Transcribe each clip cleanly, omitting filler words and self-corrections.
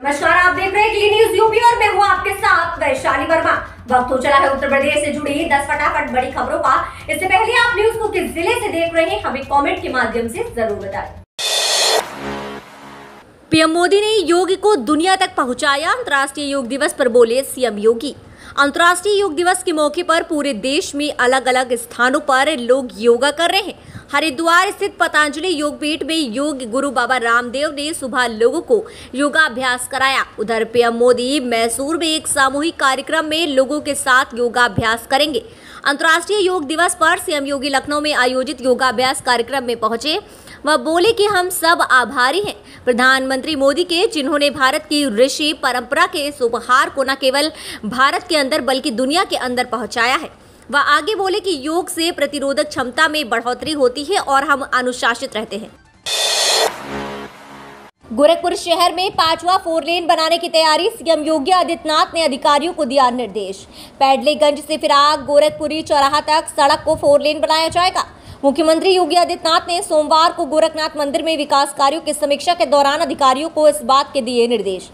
नमस्कार, आप देख रहे हैं क्लीन न्यूज यूपी और मैं हूं आपके साथ वैशाली वर्मा। वक्त हो चला है उत्तर प्रदेश से जुड़ी 10 फटाफट बड़ी खबरों का। इससे पहले आप न्यूज को किस जिले से देख रहे हैं हमें कमेंट के माध्यम से जरूर बताएं। पीएम मोदी ने योग को दुनिया तक पहुंचाया। अंतर्राष्ट्रीय योग दिवस पर बोले सीएम योगी। अंतर्राष्ट्रीय योग दिवस के मौके पर पूरे देश में अलग अलग स्थानों पर लोग योगा कर रहे हैं। हरिद्वार स्थित पतंजलि योगपीठ में योग गुरु बाबा रामदेव ने सुबह लोगों को योगाभ्यास कराया। उधर पीएम मोदी मैसूर में एक सामूहिक कार्यक्रम में लोगों के साथ योगाभ्यास करेंगे। अंतर्राष्ट्रीय योग दिवस पर सीएम योगी लखनऊ में आयोजित योगाभ्यास कार्यक्रम में पहुंचे। वह बोले कि हम सब आभारी हैं प्रधानमंत्री मोदी के, जिन्होंने भारत की ऋषि परंपरा के इस उपहार को न केवल भारत के अंदर बल्कि दुनिया के अंदर पहुंचाया है। वह आगे बोले कि योग से प्रतिरोधक क्षमता में बढ़ोतरी होती है और हम अनुशासित रहते हैं। गोरखपुर शहर में 5वां 4 लेन बनाने की तैयारी। सीएम योगी आदित्यनाथ ने अधिकारियों को दिया निर्देश। पैडलेगंज से फिराक गोरखपुरी चौराहा तक सड़क को 4 लेन बनाया जाएगा। मुख्यमंत्री योगी आदित्यनाथ ने सोमवार को गोरखनाथ मंदिर में विकास कार्यों की समीक्षा के दौरान अधिकारियों को इस बात के दिए निर्देश।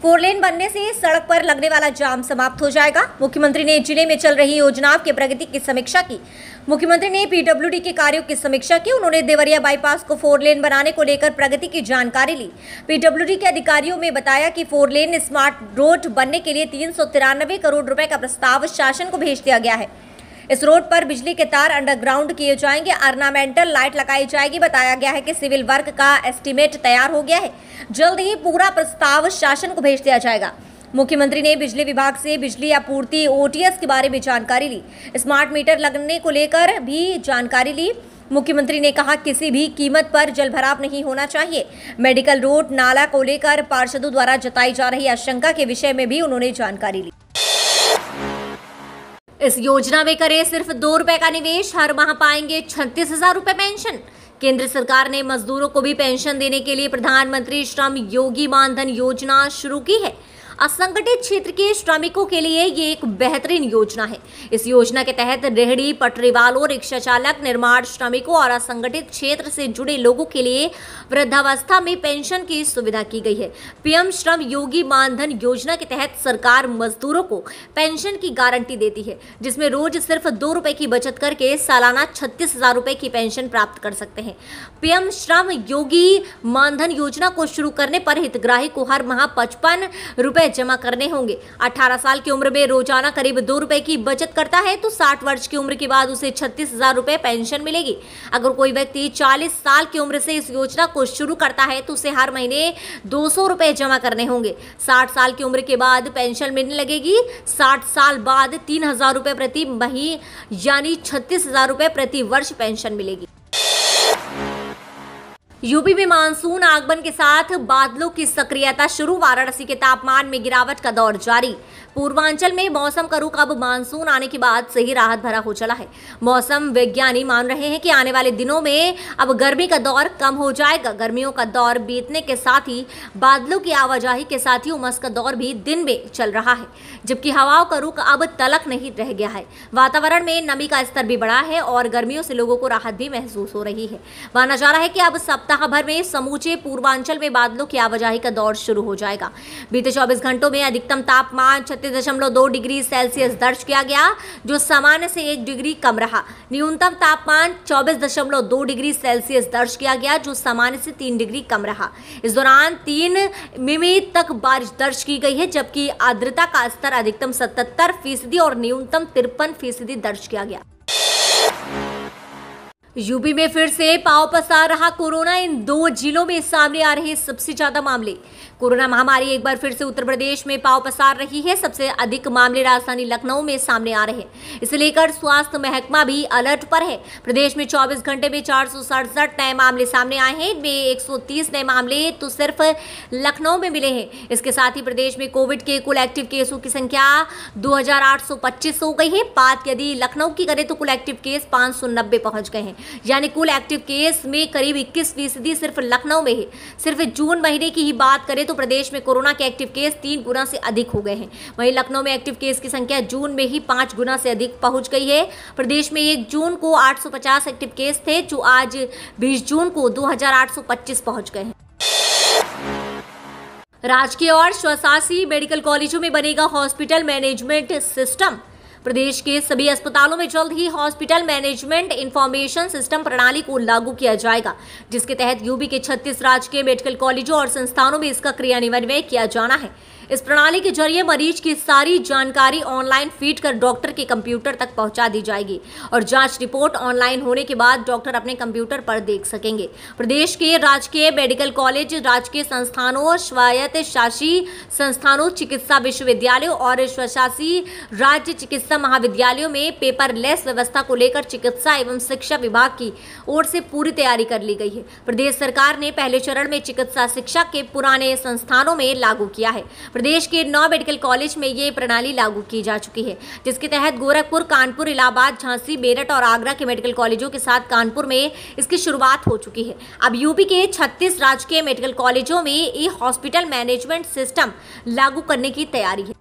4 लेन बनने से सड़क पर लगने वाला जाम समाप्त हो जाएगा। मुख्यमंत्री ने जिले में चल रही योजनाओं की प्रगति की समीक्षा की। मुख्यमंत्री ने पीडब्ल्यूडी के कार्यों की समीक्षा की। उन्होंने देवरिया बाईपास को 4 लेन बनाने को लेकर प्रगति की जानकारी ली। पीडब्ल्यूडी के अधिकारियों ने बताया कि 4 लेन स्मार्ट रोड बनने के लिए 393 करोड़ रुपए का प्रस्ताव शासन को भेज दिया गया है। इस रोड पर बिजली के तार अंडरग्राउंड किए जाएंगे, ऑर्नामेंटल लाइट लगाई जाएगी। बताया गया है कि सिविल वर्क का एस्टीमेट तैयार हो गया है। जल्द ही पूरा प्रस्ताव शासन को भेज दिया जाएगा। मुख्यमंत्री ने बिजली विभाग से बिजली आपूर्ति ओटीएस के बारे में जानकारी ली। स्मार्ट मीटर लगने को लेकर भी जानकारी ली। मुख्यमंत्री ने कहा किसी भी कीमत पर जलभराव नहीं होना चाहिए। मेडिकल रोड नाला को लेकर पार्षदों द्वारा जताई जा रही आशंका के विषय में भी उन्होंने जानकारी ली। इस योजना में करें सिर्फ 2 रुपए का निवेश, हर माह पाएंगे 36,000 रुपए पेंशन। केंद्र सरकार ने मजदूरों को भी पेंशन देने के लिए प्रधानमंत्री श्रम योगी मानधन योजना शुरू की है। असंगठित क्षेत्र के श्रमिकों के लिए ये एक बेहतरीन योजना है। इस योजना के तहत रेहड़ी पटरी वालों, रिक्शा चालक, निर्माण श्रमिकों और असंगठित क्षेत्र से जुड़े लोगों के लिए वृद्धावस्था में पेंशन की सुविधा की गई है। पीएम श्रम योगी मानधन योजना के तहत सरकार मजदूरों को पेंशन की गारंटी देती है, जिसमें रोज सिर्फ 2 रुपए की बचत करके सालाना 36,000 रुपए की पेंशन प्राप्त कर सकते हैं। पीएम श्रम योगी मानधन योजना को शुरू करने पर हितग्राही को हर माह 55 रुपए जमा करने होंगे। 18 साल की उम्र में रोजाना करीब 2 रुपए की बचत करता है तो 60 वर्ष की उम्र के बाद उसे 36,000 रुपए पेंशन मिलेगी। अगर कोई व्यक्ति 40 साल की उम्र से इस योजना को शुरू करता है तो उसे हर महीने 200 रुपए जमा करने होंगे। 60 साल की उम्र के बाद पेंशन मिलने लगेगी। 60 साल बाद 3,000 रुपए प्रति महीने यानी 36,000 रुपए प्रति वर्ष पेंशन मिलेगी। यूपी में मानसून आगमन के साथ बादलों की सक्रियता शुरू। वाराणसी के तापमान में गिरावट का दौर जारी। पूर्वांचल में मौसम का रुख अब मानसून आने के बाद से ही राहत भरा हो चला है। मौसम विज्ञानी मान रहे हैं कि आने वाले दिनों में अब गर्मी का दौर कम हो जाएगा। गर्मियों का दौर बीतने के साथ ही बादलों की आवाजाही के साथ ही उमस का दौर भी दिन में चल रहा है, जबकि हवाओं का रुख अब तलक नहीं रह गया है। वातावरण में नमी का स्तर भी बढ़ा है और गर्मियों से लोगों को राहत भी महसूस हो रही है। माना जा रहा है कि अब सप्ताह भर में समूचे पूर्वांचल में बादलों की आवाजाही का दौर शुरू हो जाएगा। बीते 24 घंटों में अधिकतम तापमान 36.2 डिग्री सेल्सियस दर्ज किया गया, जो सामान्य से 1 डिग्री कम रहा। न्यूनतम तापमान 24.2 डिग्री सेल्सियस दर्ज किया गया, जो सामान्य से 3 डिग्री कम रहा। इस दौरान 3 मिमी तक बारिश दर्ज की गई है, जबकि आर्द्रता का स्तर अधिकतम 77% और न्यूनतम 53% दर्ज किया गया। यूपी में फिर से पांव पसार रहा कोरोना। इन 2 जिलों में सामने आ रहे सबसे ज्यादा मामले। कोरोना महामारी एक बार फिर से उत्तर प्रदेश में पांव पसार रही है। सबसे अधिक मामले राजधानी लखनऊ में सामने आ रहे हैं। इसे लेकर स्वास्थ्य महकमा भी अलर्ट पर है। प्रदेश में 24 घंटे में 467 नए मामले सामने आए हैं। इनमें 130 नए मामले तो सिर्फ लखनऊ में मिले हैं। इसके साथ ही प्रदेश में कोविड के कुल एक्टिव केसों की संख्या 2,825 हो गई है। बात यदि लखनऊ की करें तो कुल एक्टिव केस 590 पहुंच गए हैं, यानी कुल एक्टिव केस में करीब 21% सिर्फ लखनऊ में है। सिर्फ जून महीने की ही बात करें तो प्रदेश में कोरोना के एक्टिव केस 3 गुना से अधिक हो गए हैं। वहीं लखनऊ में एक्टिव केस की संख्या जून में ही 5 गुना से अधिक पहुंच गई है। प्रदेश में 1 जून को 850 एक्टिव केस थे, जो आज 20 जून को 2,825 पहुंच गए हैं। राजकीय और स्वशासी मेडिकल कॉलेजों में बनेगा हॉस्पिटल मैनेजमेंट सिस्टम। प्रदेश के सभी अस्पतालों में जल्द ही हॉस्पिटल मैनेजमेंट इंफॉर्मेशन सिस्टम प्रणाली को लागू किया जाएगा, जिसके तहत यूपी के 36 राजकीय मेडिकल कॉलेजों और संस्थानों में इसका क्रियान्वयन किया जाना है। इस प्रणाली के जरिए मरीज की सारी जानकारी ऑनलाइन फीड कर डॉक्टर के कंप्यूटर तक पहुंचा दी जाएगी और जांच रिपोर्ट ऑनलाइन होने के बाद डॉक्टर अपने कंप्यूटर पर देख सकेंगे। प्रदेश के राजकीय मेडिकल कॉलेज, राजकीय संस्थानों, स्वायत्त शासी संस्थानों, चिकित्सा विश्वविद्यालयों और स्वशासी राज्य चिकित्सा महाविद्यालयों में पेपरलेस व्यवस्था को लेकर चिकित्सा एवं शिक्षा विभाग की ओर से पूरी तैयारी कर ली गई है। प्रदेश सरकार ने पहले चरण में चिकित्सा शिक्षा के पुराने संस्थानों में लागू किया है। प्रदेश के 9 मेडिकल कॉलेज में ये प्रणाली लागू की जा चुकी है, जिसके तहत गोरखपुर, कानपुर, इलाहाबाद, झांसी, मेरठ और आगरा के मेडिकल कॉलेजों के साथ कानपुर में इसकी शुरुआत हो चुकी है। अब यूपी के 36 राजकीय मेडिकल कॉलेजों में ये हॉस्पिटल मैनेजमेंट सिस्टम लागू करने की तैयारी है।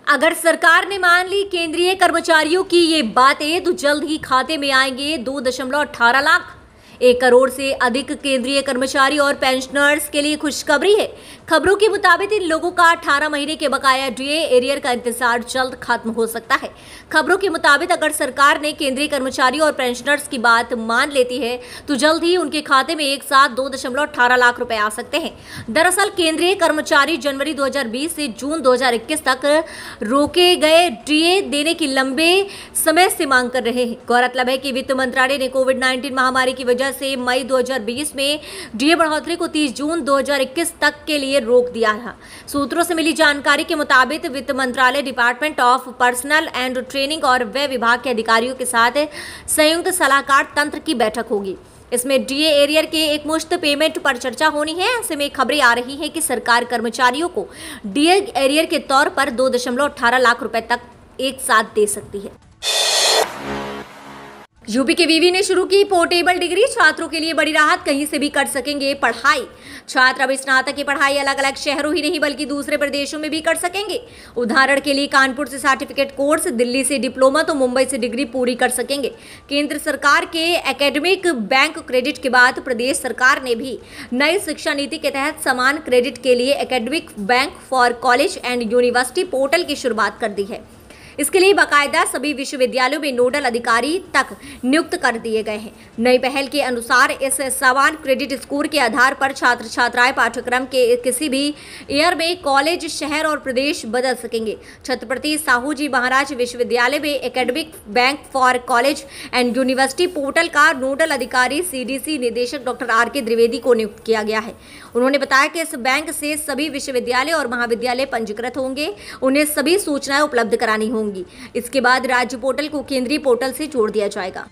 अगर सरकार ने मान ली केंद्रीय कर्मचारियों की ये बातें, तो जल्द ही खाते में आएंगे 2.18 लाख। 1 करोड़ से अधिक केंद्रीय कर्मचारी और पेंशनर्स के लिए खुशखबरी है। खबरों के मुताबिक इन लोगों का 18 महीने के बकाया डीए एरियर का इंतजार जल्द खत्म हो सकता है। खबरों के मुताबिक अगर सरकार ने केंद्रीय कर्मचारी और पेंशनर्स की बात मान लेती है, तो जल्द ही उनके खाते में एक साथ 2.18 लाख रुपए आ सकते हैं। दरअसल केंद्रीय कर्मचारी जनवरी 2020 से जून 2021 तक रोके गए डीए देने की लंबे समय से मांग कर रहे हैं। गौरतलब है कि वित्त मंत्रालय ने कोविड-19 महामारी की वजह से मई 2020 में डीए बढ़ोतरी को 30 जून 2021 तक के लिए रोक दिया था। सूत्रों से मिली जानकारी के मुताबिक वित्त मंत्रालय, department of personal and training और व्यय विभाग के अधिकारियों के साथ संयुक्त सलाहकार तंत्र की बैठक होगी। इसमें डीए एरियर के एक मुश्त पेमेंट पर चर्चा होनी है। ऐसे में खबरें आ रही है कि सरकार कर्मचारियों को डीए एरियर के तौर पर 2.18 लाख रुपए तक एक साथ दे सकती है। यूपी के वीवी ने शुरू की पोर्टेबल डिग्री, छात्रों के लिए बड़ी राहत, कहीं से भी कर सकेंगे पढ़ाई। छात्र अब स्नातक की पढ़ाई अलग अलग शहरों ही नहीं बल्कि दूसरे प्रदेशों में भी कर सकेंगे। उदाहरण के लिए कानपुर से सर्टिफिकेट कोर्स, दिल्ली से डिप्लोमा तो मुंबई से डिग्री पूरी कर सकेंगे। केंद्र सरकार के एकेडमिक बैंक क्रेडिट के बाद प्रदेश सरकार ने भी नई शिक्षा नीति के तहत समान क्रेडिट के लिए academic bank for college and university portal की शुरुआत कर दी है। इसके लिए बाकायदा सभी विश्वविद्यालयों में नोडल अधिकारी तक नियुक्त कर दिए गए हैं। नई पहल के अनुसार इस समान क्रेडिट स्कोर के आधार पर छात्र छात्राएं पाठ्यक्रम के किसी भी ईयर में कॉलेज, शहर और प्रदेश बदल सकेंगे। छत्रपति साहू जी महाराज विश्वविद्यालय में academic bank for college and university portal का नोडल अधिकारी सीडीसी निदेशक डॉक्टर आर.के. द्विवेदी को नियुक्त किया गया है। उन्होंने बताया कि इस बैंक से सभी विश्वविद्यालय और महाविद्यालय पंजीकृत होंगे, उन्हें सभी सूचनाएं उपलब्ध करानी होंगी। इसके बाद राज्य पोर्टल को केंद्रीय पोर्टल से जोड़ दिया जाएगा।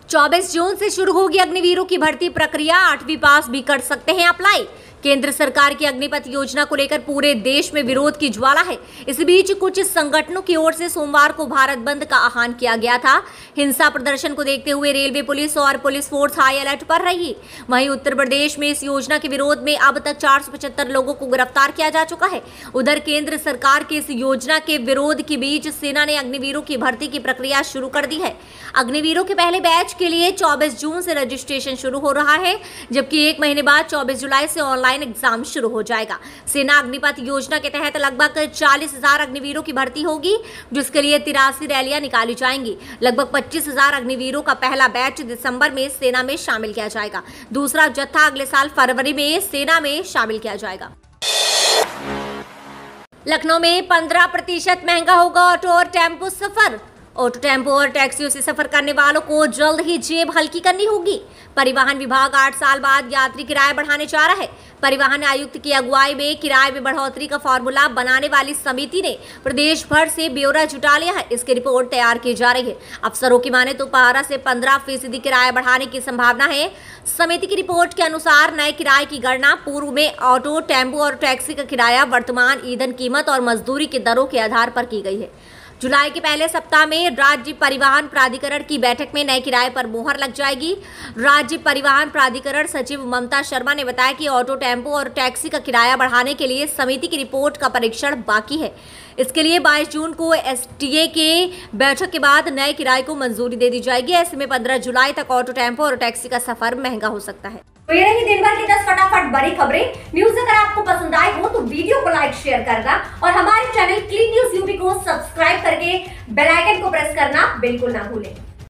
24 जून से शुरू होगी अग्निवीरों की भर्ती प्रक्रिया, 8वीं पास भी कर सकते हैं अप्लाई। केंद्र सरकार की अग्निपथ योजना को लेकर पूरे देश में विरोध की ज्वाला है। इस बीच कुछ संगठनों की ओर से सोमवार को भारत बंद का आह्वान किया गया था। हिंसा प्रदर्शन को देखते हुए रेलवे पुलिस और पुलिस फोर्स हाई अलर्ट पर रही। वहीं उत्तर प्रदेश में इस योजना के विरोध में अब तक 475 लोगों को गिरफ्तार किया जा चुका है। उधर केंद्र सरकार की इस योजना के विरोध के बीच सेना ने अग्निवीरों की भर्ती की प्रक्रिया शुरू कर दी है। अग्निवीरों के पहले बैच के लिए 24 जून से रजिस्ट्रेशन शुरू हो रहा है, जबकि 1 महीने बाद 24 जुलाई से ऑनलाइन एग्जाम शुरू हो जाएगा। सेना अग्निपथ योजना के तहत लगभग 40,000 अग्निवीरों की भर्ती होगी, जिसके लिए 83 रैलियां निकाली जाएंगी। लगभग 25,000 अग्निवीरों का पहला बैच दिसंबर में सेना में शामिल किया जाएगा। दूसरा जत्था अगले साल फरवरी में सेना में शामिल किया जाएगा। लखनऊ में 15% महंगा होगा ऑटो और टेम्पो सफर। ऑटो, टेम्पो और टैक्सियों से सफर करने वालों को जल्द ही जेब हल्की करनी होगी। परिवहन विभाग 8 साल बाद यात्री किराया बढ़ाने जा रहा है। परिवहन आयुक्त की अगुवाई में किराए में बढ़ोतरी का फॉर्मूला बनाने वाली समिति ने प्रदेश भर से ब्यौरा जुटा लिया है। इसकी रिपोर्ट तैयार की जा रही है। अफसरों की माने तो 12 से 15% किराया बढ़ाने की संभावना है। समिति की रिपोर्ट के अनुसार नए किराए की गणना पूर्व में ऑटो, टेम्पो और टैक्सी का किराया, वर्तमान ईंधन कीमत और मजदूरी की दरों के आधार पर की गई है। जुलाई के पहले सप्ताह में राज्य परिवहन प्राधिकरण की बैठक में नए किराए पर मुहर लग जाएगी। राज्य परिवहन प्राधिकरण सचिव ममता शर्मा ने बताया कि ऑटो, टेम्पो और टैक्सी का किराया बढ़ाने के लिए समिति की रिपोर्ट का परीक्षण बाकी है। इसके लिए 22 जून को एसटीए के बैठक के बाद नए किराए को मंजूरी दे दी जाएगी। ऐसे में 15 जुलाई तक ऑटो, टेम्पो और टैक्सी का सफर महंगा हो सकता है। तो ये रही दिन भर की 10 फटाफट बड़ी खबरें। न्यूज अगर आपको पसंद आए हो तो वीडियो को लाइक, शेयर करना और हमारे चैनल क्लीन न्यूज यूपी को सब्सक्राइब करके बेल आइकन को प्रेस करना बिल्कुल ना भूलें।